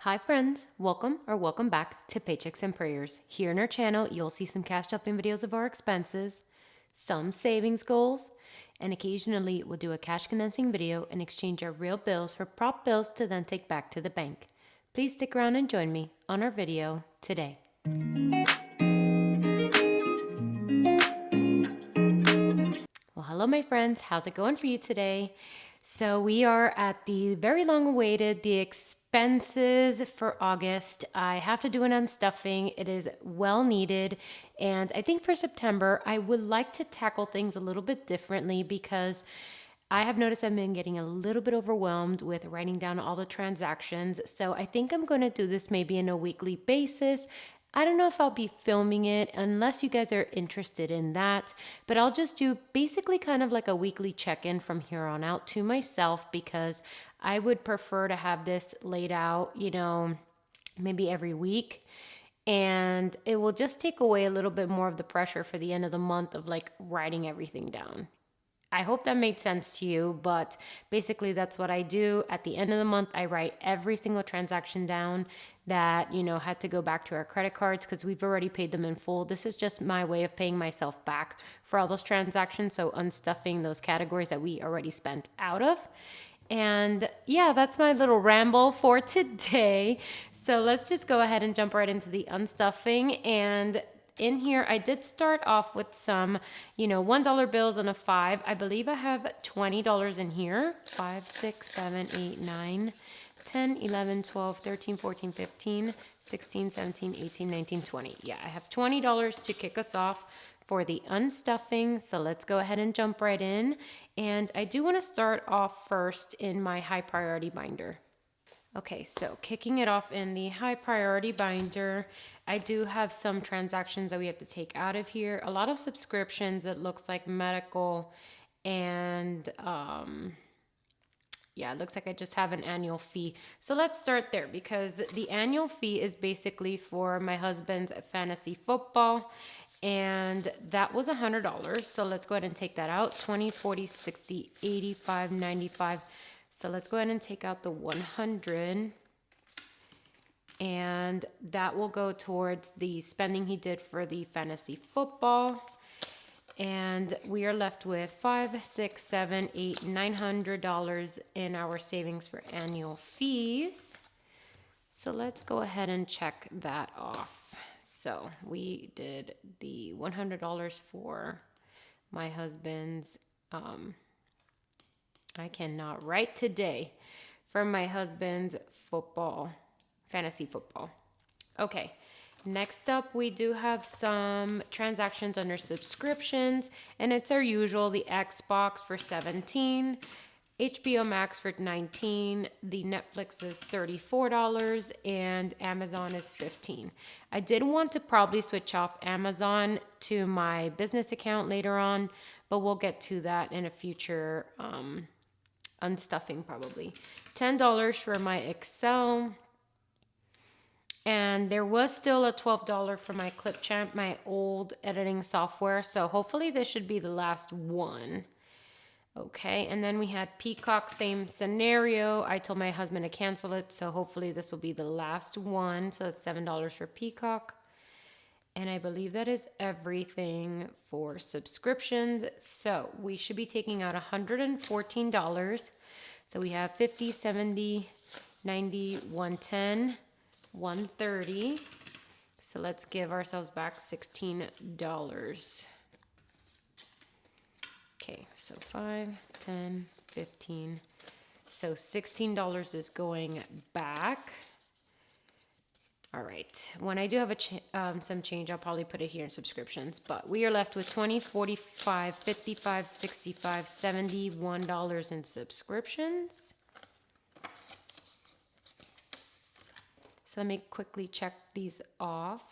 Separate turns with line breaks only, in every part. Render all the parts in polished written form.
Hi friends, welcome back to Paychecks and Prayers. Here in our channel, you'll see some cash stuffing videos of our expenses, some savings goals, and occasionally we'll do a cash condensing video and exchange our real bills for prop bills to then take back to the bank. Please stick around and join me on our video today. Well, hello my friends, how's it going for you today? So we are at the very long awaited, the expenses for August. I have to do an unstuffing. It is well needed. And I think for September, I would like to tackle things a little bit differently because I have noticed I've been getting a little bit overwhelmed with writing down all the transactions. So I think I'm going to do this maybe in a weekly basis. I don't know if I'll be filming it unless you guys are interested in that, but I'll just do basically kind of like a weekly check-in from here on out to myself because I would prefer to have this laid out, maybe every week. And it will just take away a little bit more of the pressure for the end of the month of like writing everything down. I hope that made sense to you, but basically that's what I do. At the end of the month, I write every single transaction down that, had to go back to our credit cards because we've already paid them in full. This is just my way of paying myself back for all those transactions. So unstuffing those categories that we already spent out of. And yeah, that's my little ramble for today. So let's just go ahead and jump right into the unstuffing. And in here, I did start off with some, $1 bills and a five. I believe I have $20 in here. 5, 6, 7, 8, 9, 10, 11, 12, 13, 14, 15, 16, 17, 18, 19, 20. Yeah, I have $20 to kick us off for the unstuffing. So let's go ahead and jump right in. And I do want to start off first in my high priority binder. Okay, so kicking it off in the high priority binder, I do have some transactions that we have to take out of here. A lot of subscriptions, it looks like medical and it looks like I just have an annual fee. So let's start there because the annual fee is basically for my husband's fantasy football. And that was $100. So let's go ahead and take that out. 20, 40, 60, 85, 95. So let's go ahead and take out the 100. And that will go towards the spending he did for the fantasy football. And we are left with $5, $6, $7, $8, $900 in our savings for annual fees. So let's go ahead and check that off. So we did the $100 for my husband's, I cannot write today, for my husband's fantasy football. Okay. Next up, we do have some transactions under subscriptions, and it's our usual, the Xbox for 17, HBO Max for 19, the Netflix is $34, and Amazon is 15. I did want to probably switch off Amazon to my business account later on, but we'll get to that in a future unstuffing probably. $10 for my Excel. And there was still a $12 for my Clipchamp, my old editing software. So hopefully this should be the last one. Okay, and then we had Peacock, same scenario. I told my husband to cancel it, so hopefully this will be the last one. So that's $7 for Peacock. And I believe that is everything for subscriptions. So we should be taking out $114. So we have 50, 70, 90, 110, 130. So let's give ourselves back $16. Okay, so 5, 10, 15. So $16 is going back. All right. When I do have some change, I'll probably put it here in subscriptions. But we are left with 20, 45, 55, 65, $71 in subscriptions. So let me quickly check these off.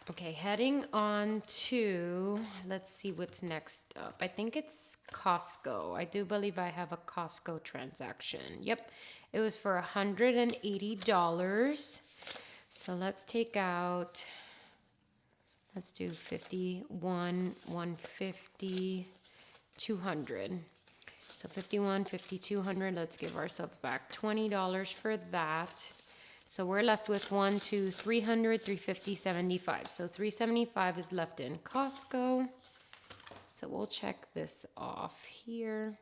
Okay, heading on to, let's see what's next up. I think it's Costco. I do believe I have a Costco transaction. Yep, it was for $180. So let's take out Let's do 51, 150, 200. So 51, 50, 200. Let's give ourselves back $20 for that. So we're left with 1, 2, 300, 350, 75. So 375 is left in Costco. So we'll check this off here.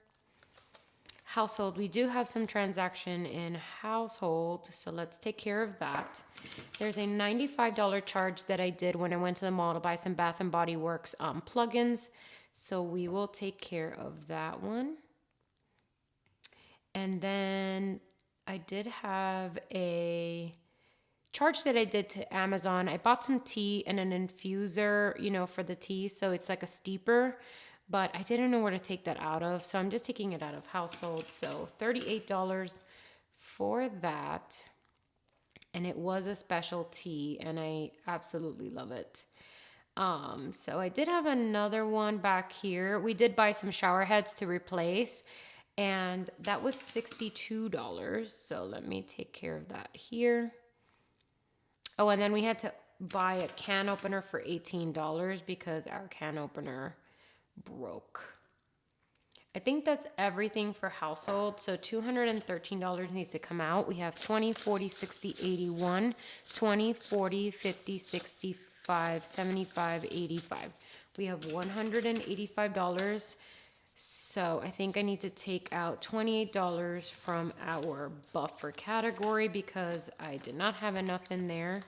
Household, we do have some transaction in household, so let's take care of that. There's a $95 charge that I did when I went to the mall to buy some Bath and Body Works plugins. So we will take care of that one. And then I did have a charge that I did to Amazon. I bought some tea and an infuser, you know, for the tea. So it's like a steeper, but I didn't know where to take that out of. So I'm just taking it out of household. So $38 for that. And it was a special tea and I absolutely love it. So I did have another one back here. We did buy some shower heads to replace and that was $62. So let me take care of that here. Oh, and then we had to buy a can opener for $18 because our can opener broke. I think that's everything for household. So $213 needs to come out. We have 20, 40, 60, 81, 20, 40, 50, 65, 75, 85. We have $185. So I think I need to take out $28 from our buffer category because I did not have enough in there.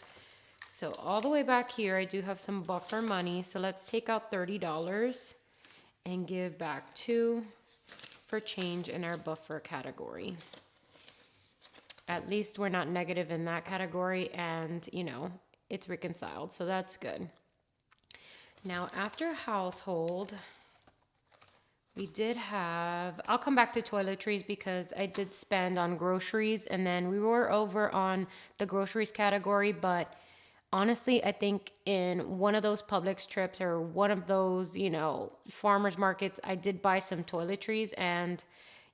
So all the way back here, I do have some buffer money. So let's take out $30 and give back 2 for change in our buffer category. At least we're not negative in that category and, you know, it's reconciled. So that's good. Now after household, we did have, I'll come back to toiletries because I did spend on groceries and then we were over on the groceries category. But honestly, I think in one of those Publix trips or one of those, you know, farmers markets, I did buy some toiletries and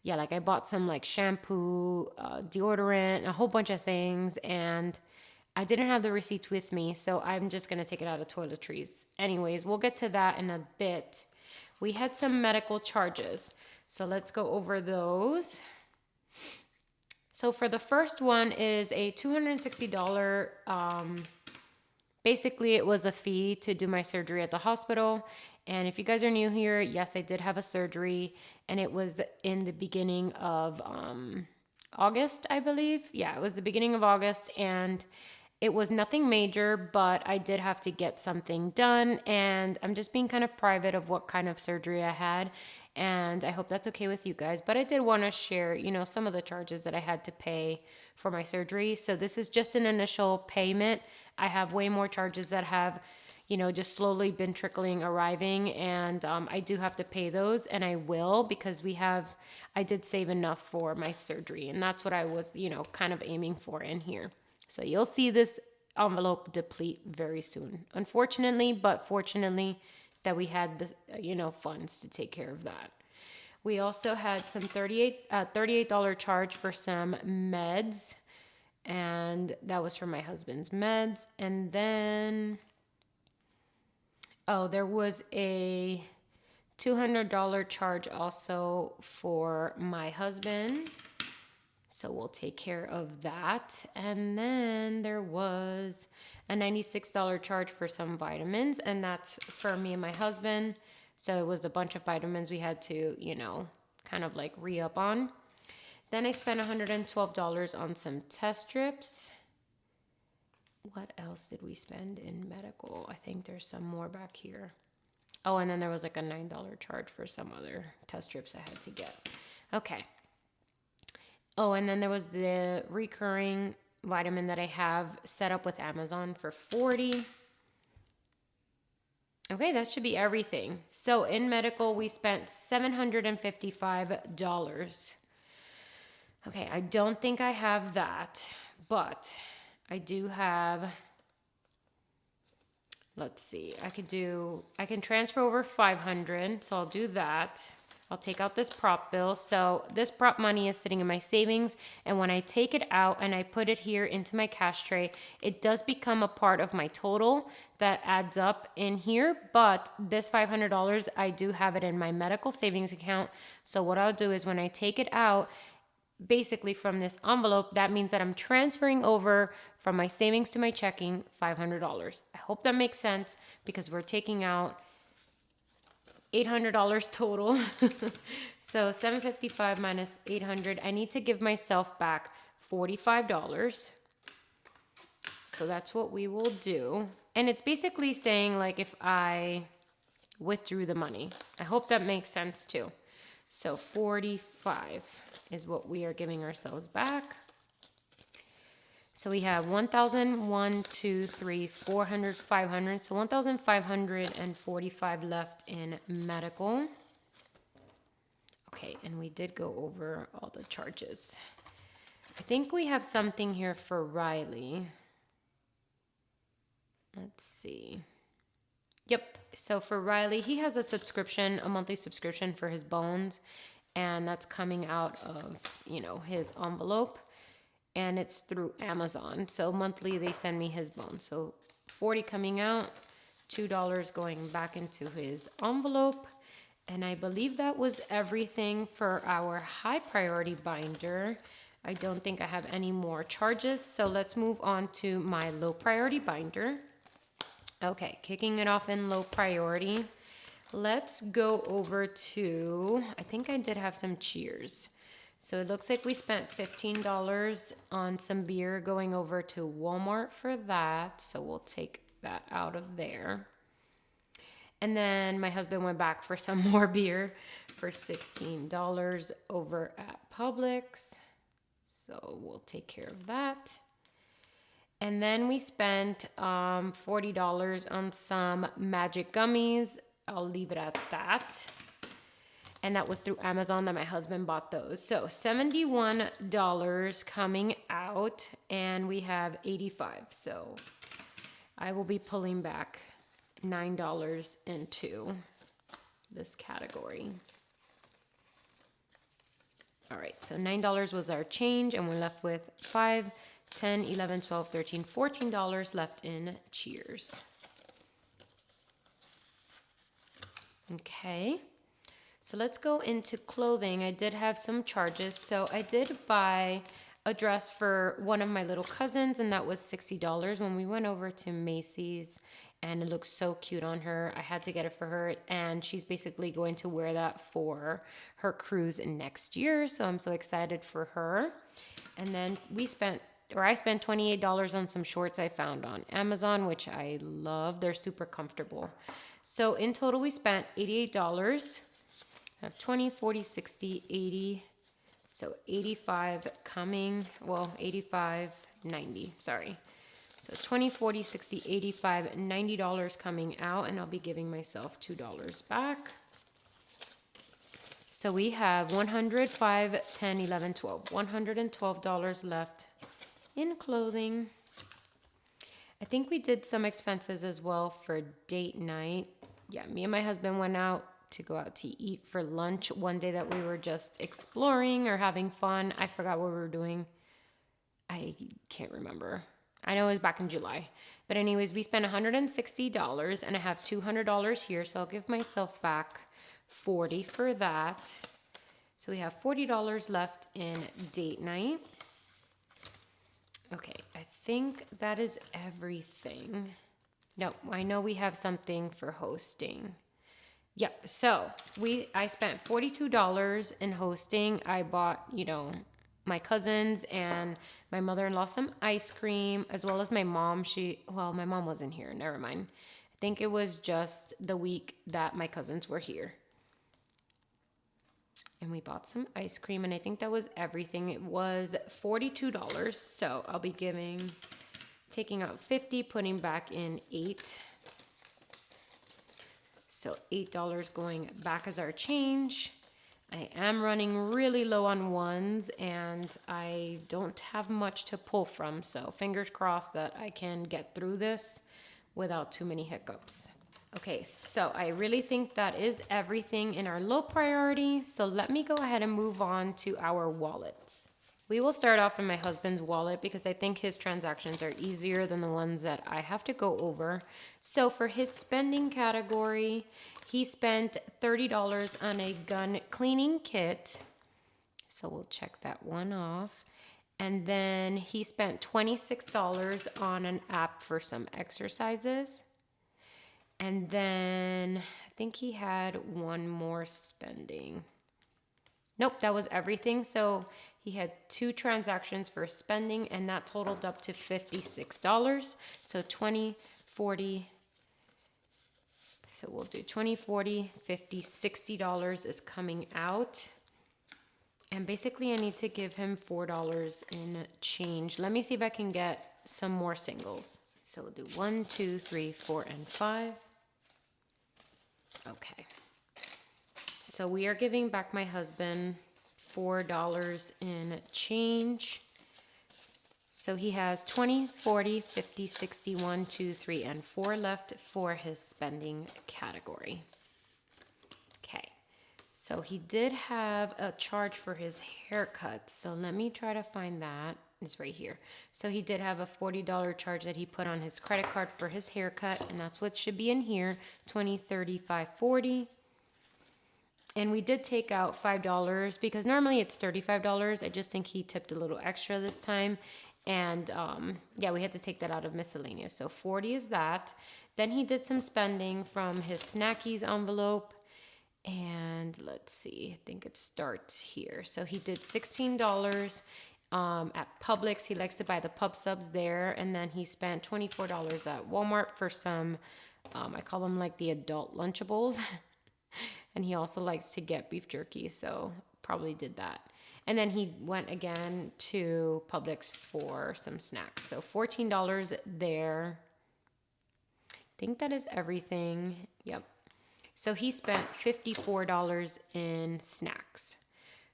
yeah, like I bought some like shampoo, deodorant, a whole bunch of things. And I didn't have the receipts with me. So I'm just going to take it out of toiletries. Anyways, we'll get to that in a bit. We had some medical charges, so let's go over those. So for the first one is a $260, basically it was a fee to do my surgery at the hospital. And if you guys are new here, yes, I did have a surgery and it was in the beginning of August, I believe. Yeah, it was the beginning of August and it was nothing major, but I did have to get something done and I'm just being kind of private of what kind of surgery I had and I hope that's okay with you guys. But I did want to share, you know, some of the charges that I had to pay for my surgery. So this is just an initial payment. I have way more charges that have, you know, just slowly been arriving and I do have to pay those and I will because I did save enough for my surgery and that's what I was, you know, kind of aiming for in here. So you'll see this envelope deplete very soon, unfortunately, but fortunately that we had the, you know, funds to take care of that. We also had some $38 charge for some meds and that was for my husband's meds. And then, there was a $200 charge also for my husband. So we'll take care of that. And then there was a $96 charge for some vitamins, and that's for me and my husband. So it was a bunch of vitamins we had to, you know, kind of like re-up on. Then I spent $112 on some test strips. What else did we spend in medical? I think there's some more back here. Oh, and then there was like a $9 charge for some other test strips I had to get. Okay. Oh, and then there was the recurring vitamin that I have set up with Amazon for $40. Okay, that should be everything. So in medical, we spent $755. Okay, I don't think I have that, but I do have, let's see, I can transfer over 500, so I'll do that. I'll take out this prop bill. So this prop money is sitting in my savings, and when I take it out and I put it here into my cash tray, it does become a part of my total that adds up in here. But this $500, I do have it in my medical savings account. So what I'll do is when I take it out, basically from this envelope, that means that I'm transferring over from my savings to my checking $500. I hope that makes sense, because we're taking out $800 total. So 755 minus 800, I need to give myself back $45. So that's what we will do. And it's basically saying like if I withdrew the money. I hope that makes sense too. So 45 is what we are giving ourselves back. So we have 1,000, 1, 2, 3, 400, 500. So 1,545 left in medical. Okay, and we did go over all the charges. I think we have something here for Riley. Let's see. Yep, so for Riley, he has a subscription, a monthly subscription for his bones, and that's coming out of, his envelope. And it's through Amazon. So monthly they send me his bones. So $40 coming out, $2 going back into his envelope. And I believe that was everything for our high priority binder. I don't think I have any more charges. So let's move on to my low priority binder. Okay, kicking it off in low priority. Let's go over to, I think I did have some cheers. So it looks like we spent $15 on some beer, going over to Walmart for that. So we'll take that out of there. And then my husband went back for some more beer for $16 over at Publix. So we'll take care of that. And then we spent $40 on some magic gummies. I'll leave it at that. And that was through Amazon that my husband bought those. So $71 coming out, and we have 85. So I will be pulling back $9 into this category. All right, so $9 was our change, and we're left with $5, $10, $11, $12, $13, $14 left in cheers. Okay. So let's go into clothing. I did have some charges. So I did buy a dress for one of my little cousins, and that was $60 when we went over to Macy's, and it looks so cute on her. I had to get it for her, and she's basically going to wear that for her cruise next year. So I'm so excited for her. And then I spent $28 on some shorts I found on Amazon, which I love. They're super comfortable. So in total, we spent $88. I have 20, 40, 60, 80. So 85 coming, 85, 90, sorry. So 20, 40, 60, 85, $90 coming out, and I'll be giving myself $2 back. So we have 100, 5, 10, 11, 12. $112 left in clothing. I think we did some expenses as well for date night. Yeah, me and my husband went out to go out to eat for lunch one day that we were just exploring or having fun. I forgot what we were doing. I can't remember. I know it was back in July. But anyways, we spent $160, and I have $200 here, so I'll give myself back $40 for that. So we have $40 left in date night. Okay, I think that is everything. No, I know we have something for hosting. Yep, so I spent $42 in hosting. I bought, my cousins and my mother-in-law some ice cream, as well as my mom. My mom wasn't here, never mind. I think it was just the week that my cousins were here. And we bought some ice cream, and I think that was everything. It was $42, so I'll be taking out 50, putting back in 8. So $8 going back as our change. I am running really low on ones, and I don't have much to pull from. So fingers crossed that I can get through this without too many hiccups. Okay, so I really think that is everything in our low priority. So let me go ahead and move on to our wallets. We will start off in my husband's wallet because I think his transactions are easier than the ones that I have to go over. So for his spending category, he spent $30 on a gun cleaning kit. So we'll check that one off. And then he spent $26 on an app for some exercises. And then I think he had one more spending. Nope, that was everything. So he had 2 transactions for spending, and that totaled up to $56. So 20, 40. So we'll do 20, 40, 50, $60 is coming out. And basically I need to give him $4 in change. Let me see if I can get some more singles. So we'll do 1, 2, 3, 4, and 5. Okay. So we are giving back my husband $4 in change. So he has 20, 40, 50, 60, 1, 2, 3, and 4 left for his spending category. Okay. So he did have a charge for his haircut. So let me try to find that. It's right here. So he did have a $40 charge that he put on his credit card for his haircut, and that's what should be in here, 20, 35, 40. And we did take out $5 because normally it's $35. I just think he tipped a little extra this time. And yeah, we had to take that out of miscellaneous. So 40 is that. Then he did some spending from his Snackies envelope. And let's see, I think it starts here. So he did $16 at Publix. He likes to buy the pub subs there. And then he spent $24 at Walmart for some, I call them like the adult Lunchables. And he also likes to get beef jerky, so probably did that. And then he went again to Publix for some snacks. So $14 there. I think that is everything. Yep. So he spent $54 in snacks.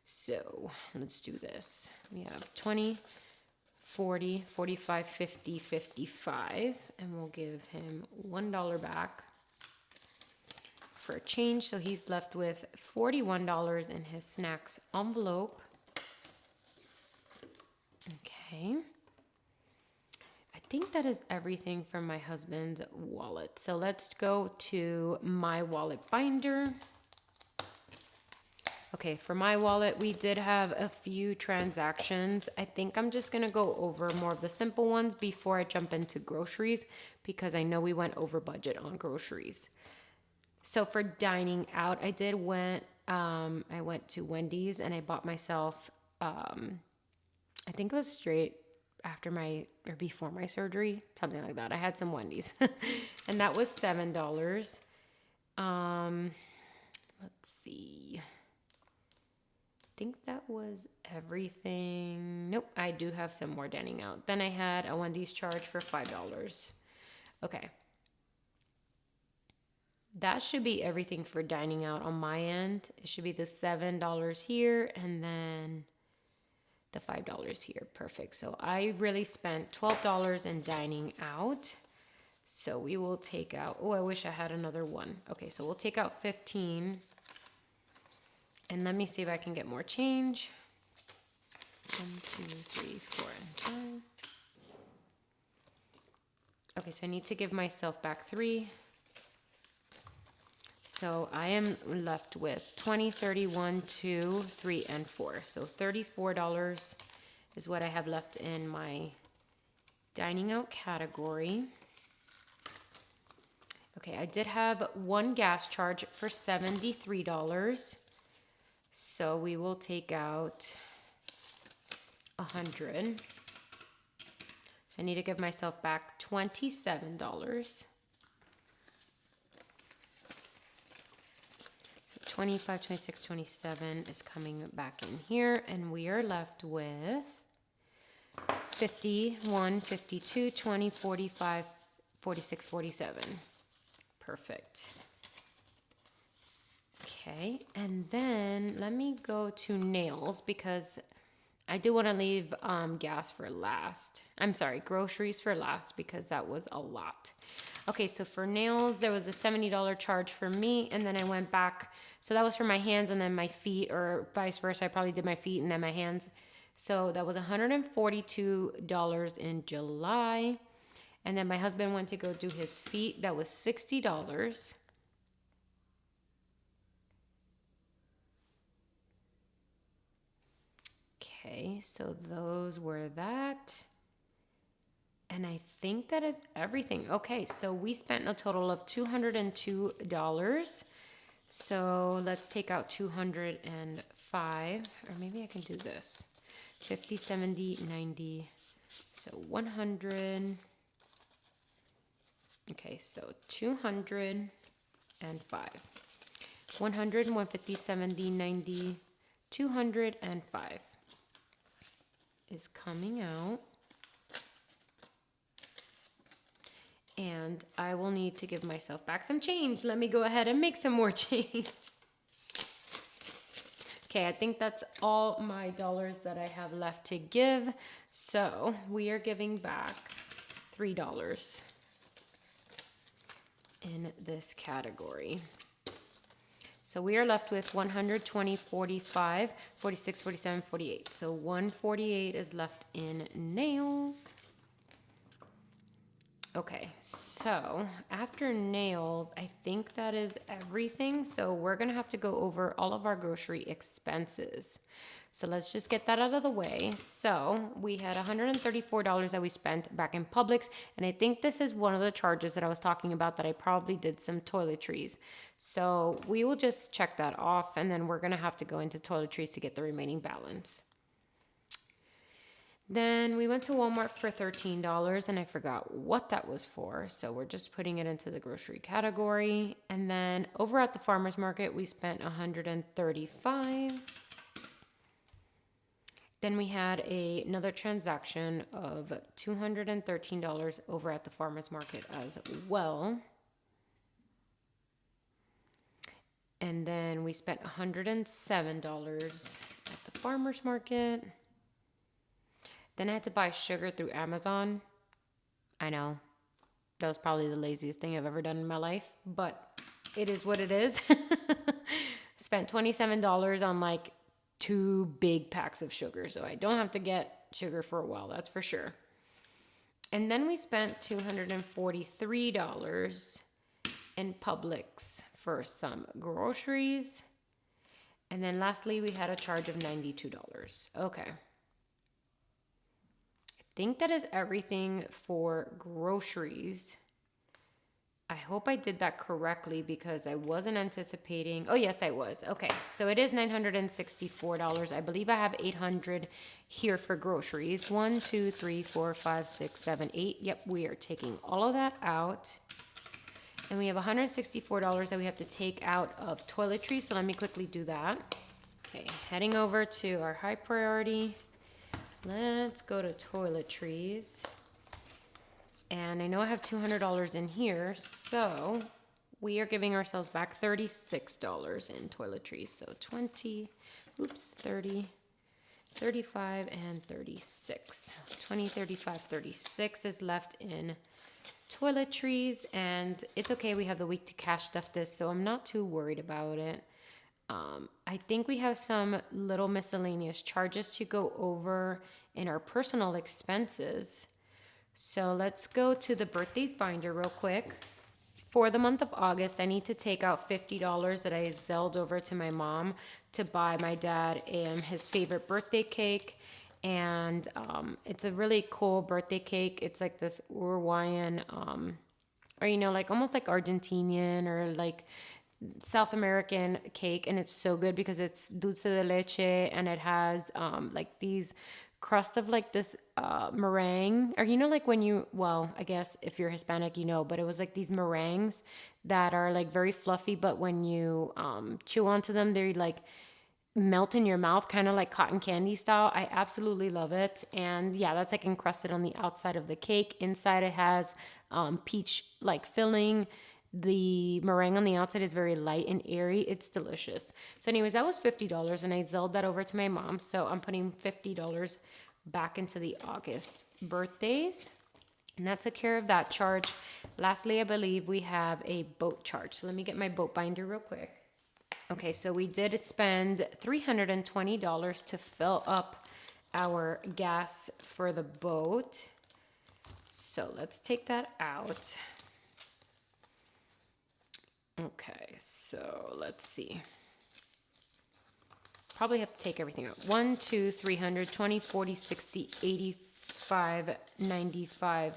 So let's do this. We have 20, 40, 45, 50, 55. And we'll give him $1 back for a change. So he's left with $41 in his snacks envelope. Okay. I think that is everything from my husband's wallet. So let's go to my wallet binder. Okay, for my wallet, we did have a few transactions. I think I'm just going to go over more of the simple ones before I jump into groceries because I know we went over budget on groceries. So for dining out, I went to Wendy's and I bought myself, I think it was straight after or before my surgery, something like that. I had some Wendy's and that was $7. Let's see. I think that was everything. Nope, I do have some more dining out. Then I had a Wendy's charge for $5. Okay. That should be everything for dining out on my end. It should be the $7 here and then the $5 here. Perfect. So I really spent $12 in dining out. So we will take out, oh, I wish I had another one. Okay, so we'll take out 15. And let me see if I can get more change. 1, 2, 3, 4, and 5. Okay, so I need to give myself back 3. So I am left with 20, 31, 2, 3, and 4. So $34 is what I have left in my dining out category. Okay, I did have one gas charge for $73. So we will take out 100. So I need to give myself back $27. 25, 26, 27 is coming back in here, and we are left with 51, 52, 20, 45, 46, 47. Perfect. Okay, and then let me go to nails because I do want to leave groceries for last because that was a lot. Okay, so for nails, there was a $70 charge for me, and then I went back. So that was for my hands and then my feet, or vice versa. I probably did my feet and then my hands. So that was $142 in July. And then my husband went to go do his feet. That was $60. Okay, so those were that. And I think that is everything. Okay, so we spent a total of $202. So let's take out 205, or maybe I can do this. 50, 70, 90, so 100. Okay, so 205. 100, 150, 70, 90, 205 is coming out. And I will need to give myself back some change. Let me go ahead and make some more change. Okay, I think that's all my dollars that I have left to give. So we are giving back $3 in this category. So we are left with 120, 45, 46, 47, 48. So 148 is left in nails. Okay, so after nails, I think that is everything. So we're gonna have to go over all of our grocery expenses. So let's just get that out of the way. So we had $134 that we spent back in Publix. And I think this is one of the charges that I was talking about that I probably did some toiletries. So we will just check that off, and then we're gonna have to go into toiletries to get the remaining balance. Then we went to Walmart for $13, and I forgot what that was for. So we're just putting it into the grocery category. And then over at the farmer's market, we spent $135. Then we had another transaction of $213 over at the farmer's market as well. And then we spent $107 at the farmer's market. Then I had to buy sugar through Amazon. I know, that was probably the laziest thing I've ever done in my life, but it is what it is. Spent $27 on like 2 big packs of sugar, so I don't have to get sugar for a while, that's for sure. And then we spent $243 in Publix for some groceries. And then lastly, we had a charge of $92. Okay. I think that is everything for groceries. I hope I did that correctly because I wasn't anticipating. Oh, yes, I was. Okay, so it is $964. I believe I have $800 here for groceries. 1, 2, 3, 4, 5, 6, 7, 8. Yep, we are taking all of that out. And we have $164 that we have to take out of toiletries. So let me quickly do that. Okay, heading over to our high priority. Let's go to toiletries. And I know I have $200 in here, so we are giving ourselves back $36 in toiletries. So 20, 30, 35, and 36. 20, 35, 36 is left in toiletries, and it's okay. We have the week to cash stuff this, so I'm not too worried about it. I think we have some little miscellaneous charges to go over in our personal expenses. So let's go to the birthdays binder real quick. For the month of August, I need to take out $50 that I Zelled over to my mom to buy my dad his favorite birthday cake. And it's a really cool birthday cake. It's like this Uruguayan, or like almost like Argentinian or like South American cake, and it's so good because it's dulce de leche, and it has like these crust of like this meringue, or like when I guess if you're Hispanic but it was like these meringues that are like very fluffy, but when you chew onto them, they like melt in your mouth, kind of like cotton candy style. I absolutely love it. And yeah, that's like encrusted on the outside of the cake. Inside it has peach like filling. The meringue on the outside is very light and airy. It's delicious. So anyways, that was $50, and I Zelled that over to my mom. So I'm putting $50 back into the August birthdays. And that took care of that charge. Lastly, I believe we have a boat charge. So let me get my boat binder real quick. Okay, so we did spend $320 to fill up our gas for the boat. So let's take that out. Okay, so let's see. Probably have to take everything out. 1, 2, 300, 20, 40, 60, 85, 95.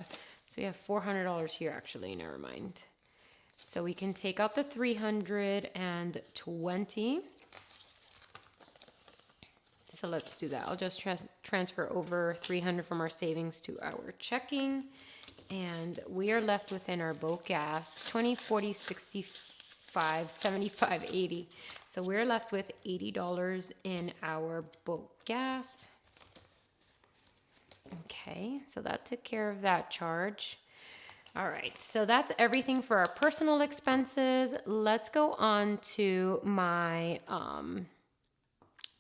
So we have $400 here actually, never mind. So we can take out the 320. So let's do that. I'll just transfer over 300 from our savings to our checking. And we are left within our boat gas, 20, 40, 65, 75, 80. So we're left with $80 in our boat gas. Okay, so that took care of that charge. All right, so that's everything for our personal expenses. Let's go on to my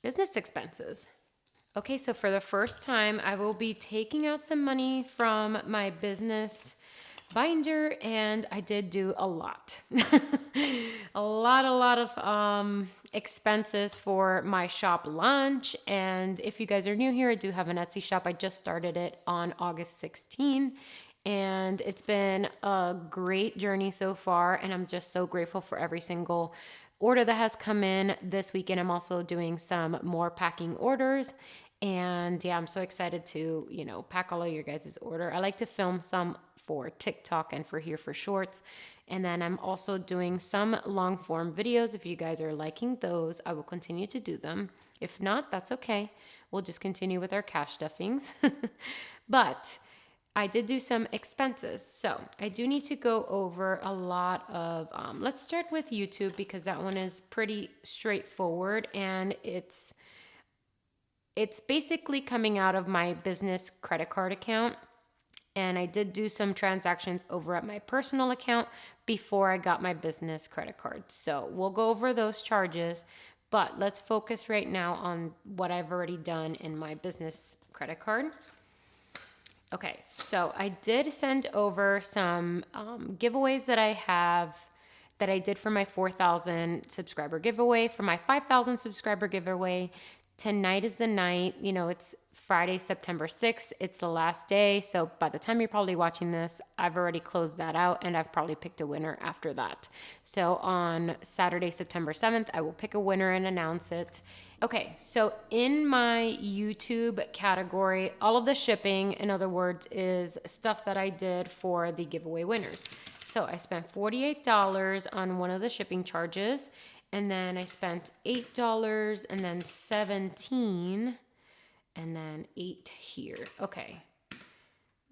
business expenses. Okay, so for the first time, I will be taking out some money from my business binder, and I did do a lot. a lot of expenses for my shop launch. And if you guys are new here, I do have an Etsy shop. I just started it on August 16. And it's been a great journey so far, and I'm just so grateful for every single order that has come in this weekend. I'm also doing some more packing orders. And yeah, I'm so excited to, pack all of your guys' order. I like to film some for TikTok and for here for shorts. And then I'm also doing some long form videos. If you guys are liking those, I will continue to do them. If not, that's okay. We'll just continue with our cash stuffings. But I did do some expenses. So I do need to go over a lot of, let's start with YouTube because that one is pretty straightforward, and it's basically coming out of my business credit card account. And I did do some transactions over at my personal account before I got my business credit card. So we'll go over those charges, but let's focus right now on what I've already done in my business credit card. Okay, so I did send over some giveaways that I have that I did for my 4,000 subscriber giveaway, for my 5,000 subscriber giveaway. Tonight is the night, it's Friday, September 6th. It's the last day. So by the time you're probably watching this, I've already closed that out, and I've probably picked a winner after that. So on Saturday, September 7th, I will pick a winner and announce it. Okay, so in my YouTube category, all of the shipping, in other words, is stuff that I did for the giveaway winners. So I spent $48 on one of the shipping charges, and then I spent $8 and then $17 and then $8 here. Okay.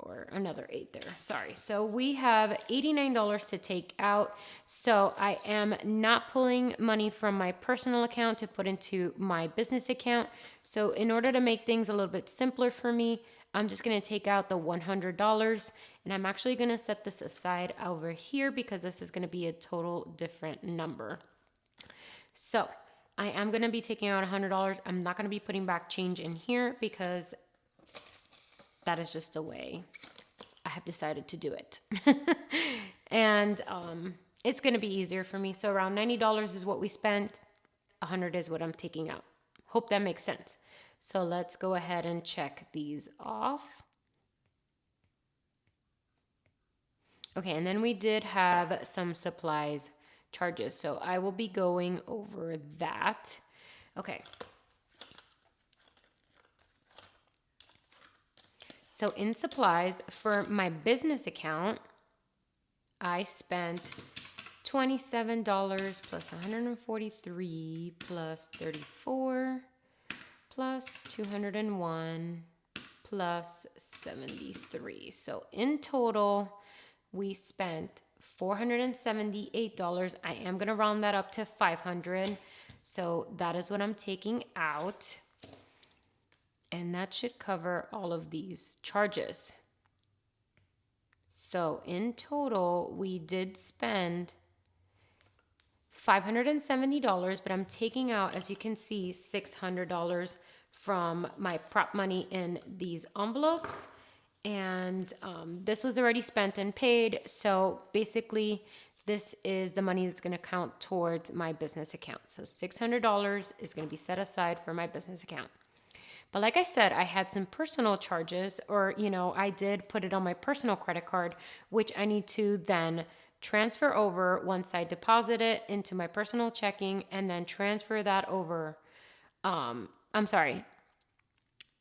Or another $8 there. Sorry. So we have $89 to take out. So I am not pulling money from my personal account to put into my business account. So in order to make things a little bit simpler for me, I'm just going to take out the $100, and I'm actually going to set this aside over here because this is going to be a total different number. So I am going to be taking out $100. I'm not going to be putting back change in here because that is just the way I have decided to do it. And it's going to be easier for me. So around $90 is what we spent. $100 is what I'm taking out. Hope that makes sense. So let's go ahead and check these off. Okay, and then we did have some supplies charges. So I will be going over that. Okay. So in supplies for my business account, I spent $27 plus $143 plus $34 plus $201 plus $73. So in total, we spent $478. I am going to round that up to $500. So that is what I'm taking out. And that should cover all of these charges. So in total, we did spend $570, but I'm taking out, as you can see, $600 from my prop money in these envelopes. And this was already spent and paid. So basically, this is the money that's going to count towards my business account. So $600 is going to be set aside for my business account. But like I said, I had some personal charges, or, I did put it on my personal credit card, which I need to then transfer over once I deposit it into my personal checking, and then transfer that over. I'm sorry,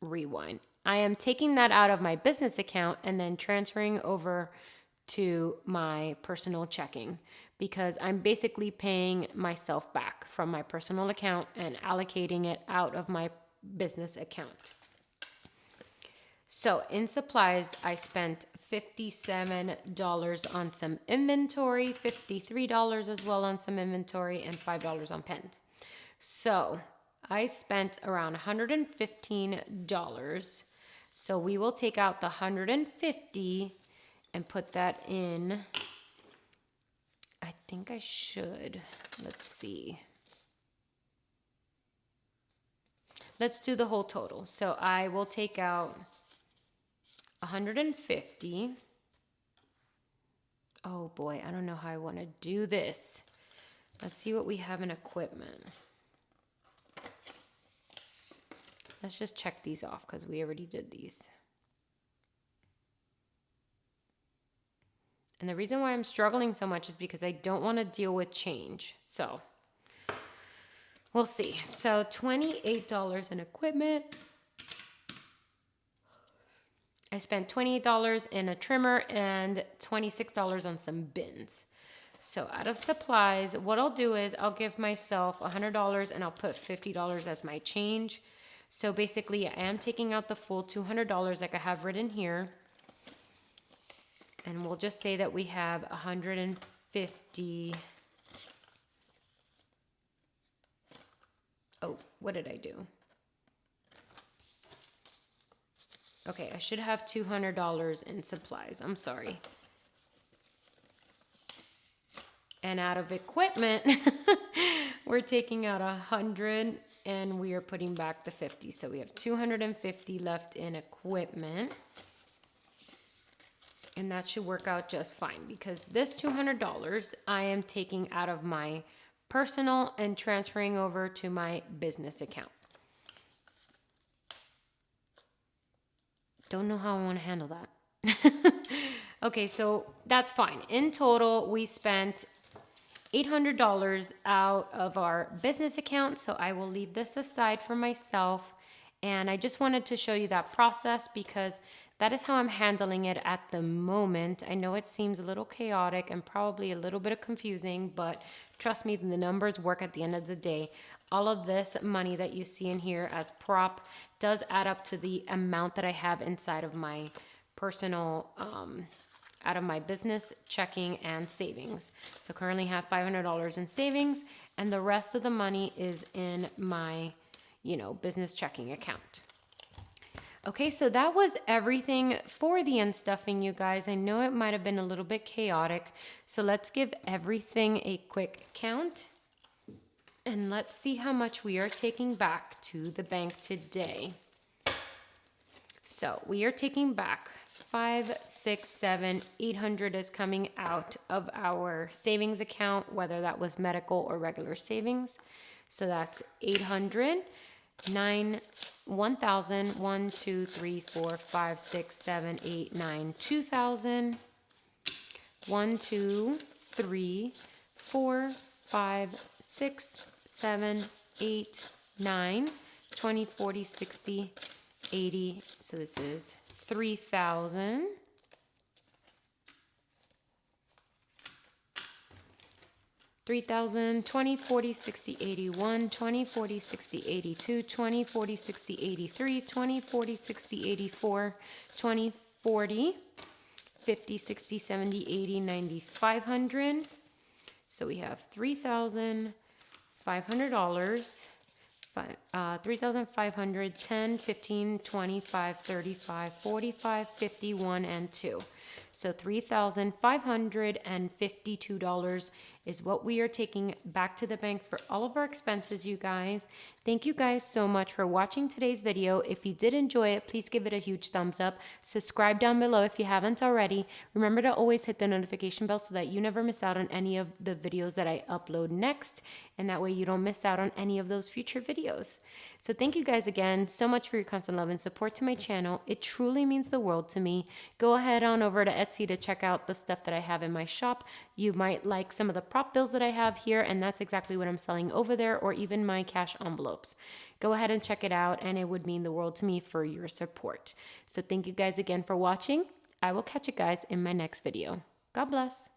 rewind. I am taking that out of my business account and then transferring over to my personal checking, because I'm basically paying myself back from my personal account and allocating it out of my business account. So in supplies, I spent $57 on some inventory, $53 as well on some inventory, and $5 on pens. So I spent around $115. So we will take out the $150 and put that in. I think I should. Let's see. Let's do the whole total. So I will take out $150. Oh boy, I don't know how I want to do this. Let's see what we have in equipment. Let's just check these off because we already did these. And the reason why I'm struggling so much is because I don't want to deal with change. So we'll see. So $28 in equipment. I spent $28 in a trimmer and $26 on some bins. So out of supplies, what I'll do is I'll give myself $100 and I'll put $50 as my change. So basically, I am taking out the full $200 like I have written here. And we'll just say that we have $150. Oh, what did I do? Okay, I should have $200 in supplies. I'm sorry. And out of equipment, we're taking out 100 and we are putting back the 50. So we have 250 left in equipment. And that should work out just fine, because this $200 I am taking out of my personal and transferring over to my business account. Don't know how I want to handle that. Okay, so that's fine. In total, we spent $800 out of our business account. So I will leave this aside for myself. And I just wanted to show you that process because that is how I'm handling it at the moment. I know it seems a little chaotic and probably a little bit confusing, but trust me, the numbers work at the end of the day. All of this money that you see in here as prop does add up to the amount that I have inside of my personal, out of my business checking and savings. So currently have $500 in savings, and the rest of the money is in my, business checking account. Okay, so that was everything for the unstuffing, you guys. I know it might have been a little bit chaotic, so let's give everything a quick count. And let's see how much we are taking back to the bank today. So we are taking back 5, 6, 7, 800 is coming out of our savings account, whether that was medical or regular savings. So that's 800, 9, 1,000, 1, 2, 3, 4, 5, 6, 7, 8, 9, 2,000, 1, 2, 3, 4, 5, 6, 7, 8, 9, 20, 40, 60, 80. So this is 3,000. 3,000, 20, 40, 60, 81, 20, 40, 60, 82, 20, 40, 60, 83, 20, 40, 60, 84, 20, 40, 50, 60, 70, 80, 90, 500. So we have $3,500, 3,500, 10, 15, 25, 35, 45, 51, and 2. So $3,552 is what we are taking back to the bank for all of our expenses, you guys. Thank you guys so much for watching today's video. If you did enjoy it, please give it a huge thumbs up. Subscribe down below if you haven't already. Remember to always hit the notification bell so that you never miss out on any of the videos that I upload next, and that way you don't miss out on any of those future videos. So thank you guys again so much for your constant love and support to my channel. It truly means the world to me. Go ahead on over to Etsy to check out the stuff that I have in my shop. You might like some of the prop bills that I have here, and that's exactly what I'm selling over there, or even my cash envelopes. Go ahead and check it out, and it would mean the world to me for your support. So thank you guys again for watching. I will catch you guys in my next video. God bless.